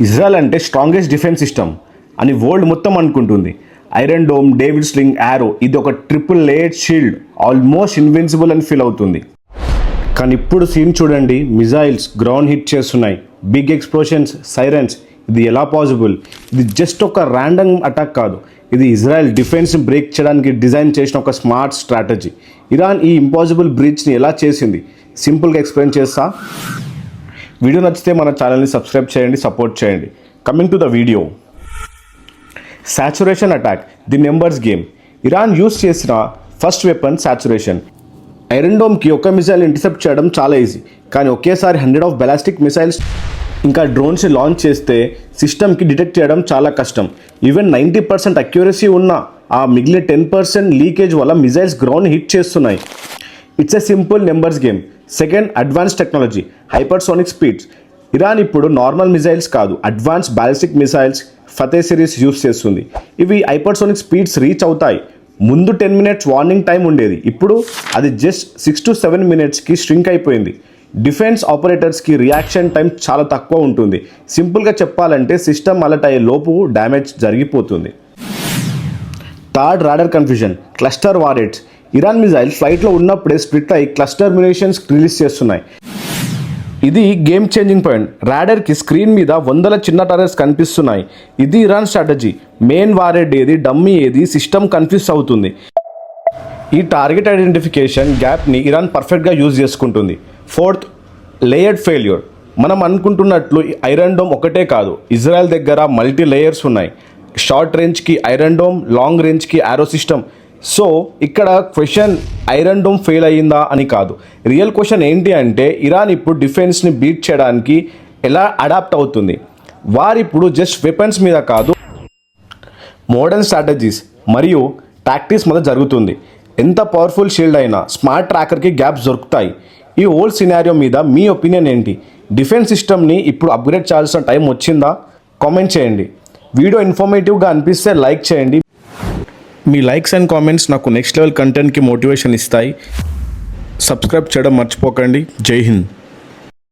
Israel అంటే strongest defence system అని world మొత్తం అనుకుంటుంది. Iron dome, David sling, arrow ఇది ఒక triple layered shield, almost invincible అని ఫీల్ అవుతుంది. కానీ ఇప్పుడు సీన్ చూడండి, మిజైల్స్ గ్రౌండ్ హిట్ చేస్తున్నాయి, బిగ్ ఎక్స్ప్లోషన్స్, సైరన్స్. ఇది ఎలా పాసిబుల్? ఇది జస్ట్ ఒక ర్యాండమ్ అటాక్ కాదు, ఇది ఇజ్రాయెల్ డిఫెన్స్ని బ్రేక్ చేయడానికి డిజైన్ చేసిన ఒక స్మార్ట్ స్ట్రాటజీ. ఇరాన్ ఈ ఇంపాసిబుల్ బ్రీచ్ని ఎలా చేసింది సింపుల్గా ఎక్స్ప్లెయిన్ చేస్తా. వీడియో నచ్చితే మన ఛానల్ని సబ్స్క్రైబ్ చేయండి, సపోర్ట్ చేయండి. Coming to the video. Saturation attack, the numbers game. Iran use చేసిన ఫస్ట్ వెపన్ సాచురేషన్. ఐరన్ డోమ్కి ఒక మిసైల్ ఇంటర్సెప్ట్ చేయడం చాలా ఈజీ, కానీ ఒకేసారి 100 ఆఫ్ బ్యాలిస్టిక్ మిసైల్స్ ఇంకా డ్రోన్స్ని లాంచ్ చేస్తే సిస్టమ్కి డిటెక్ట్ చేయడం చాలా కష్టం. ఈవెన్ 90% అక్యురసీ ఉన్న ఆ మిగిలిన 10% లీకేజ్ వల్ల మిసైల్స్ గ్రౌండ్ హిట్ చేస్తున్నాయి. It's a simple numbers game. Second, advance technology, hypersonic speeds. Iran ఇప్పుడు నార్మల్ మిసైల్స్ కాదు, advance ballistic missiles Fateh series use చేస్తుంది. ఇవి హైపర్సోనిక్ స్పీడ్స్ రీచ్ అవుతాయి. ముందు 10 minutes వార్నింగ్ టైం ఉండేది, ఇప్పుడు అది జస్ట్ 6 to 7 minutesకి స్ట్రింక్ అయిపోయింది. డిఫెన్స్ ఆపరేటర్స్కి రియాక్షన్ టైం చాలా తక్కువ ఉంటుంది. సింపుల్గా చెప్పాలంటే సిస్టమ్ అలర్ట్ అయ్యే లోపు డ్యామేజ్ జరిగిపోతుంది. Third, radar confusion, cluster warheads. Iran missile ఫ్లైట్లో ఉన్నప్పుడే స్ప్లిట్ అయ్యి క్లస్టర్ మ్యునిషన్స్ రిలీజ్ చేస్తున్నాయి. ఇది గేమ్ చేంజింగ్ పాయింట్. రాడర్కి స్క్రీన్ మీద 100 చిన్న టర్రెట్స్ కనిపిస్తున్నాయి. ఇది ఇరాన్ స్ట్రాటజీ. మెయిన్ వారెడ్ ఏది, డమ్మీ ఏది, సిస్టమ్ కన్ఫ్యూజ్ అవుతుంది. ఈ టార్గెట్ ఐడెంటిఫికేషన్ గ్యాప్ని ఇరాన్ పర్ఫెక్ట్గా యూజ్ చేసుకుంటుంది. Fourth, layered failure. మనం అనుకుంటున్నట్లు ఐరన్ డోమ్ ఒకటే కాదు, ఇజ్రాయెల్ దగ్గర మల్టీ లేయర్స్ ఉన్నాయి. షార్ట్ రేంజ్కి ఐరన్ డోమ్, లాంగ్ రేంజ్కి యారో సిస్టమ్. సో ఇక్కడ క్వశ్చన్ ఐరన్ డోమ్ ఫెయిల్ అయ్యిందా అని కాదు, రియల్ క్వశ్చన్ ఏంటి అంటే ఇరాన్ ఇప్పుడు డిఫెన్స్ని బీట్ చేయడానికి ఎలా అడాప్ట్ అవుతుంది. వారిప్పుడు జస్ట్ వెపన్స్ మీద కాదు, మోడర్న్ స్ట్రాటజీస్ మరియు టాక్టిక్స్ మీద జరుగుతుంది. ఎంత పవర్ఫుల్ షీల్డ్ అయినా స్మార్ట్ ట్రాకర్కి గ్యాప్స్ దొరుకుతాయి. ఈ ఓల్డ్ సినారియో మీద మీ ఒపీనియన్ ఏంటి? డిఫెన్స్ సిస్టమ్ని ఇప్పుడు అప్గ్రేడ్ చేయాల్సిన టైం వచ్చిందా? కామెంట్ చేయండి. వీడియో ఇన్ఫర్మేటివ్గా అనిపిస్తే లైక్ చేయండి. మీ లైక్స్ అండ్ కామెంట్స్ నాకు నెక్స్ట్ లెవెల్ కంటెంట్కి మోటివేషన్ ఇస్తాయి. సబ్స్క్రైబ్ చేయడం మర్చిపోకండి. జై హింద్.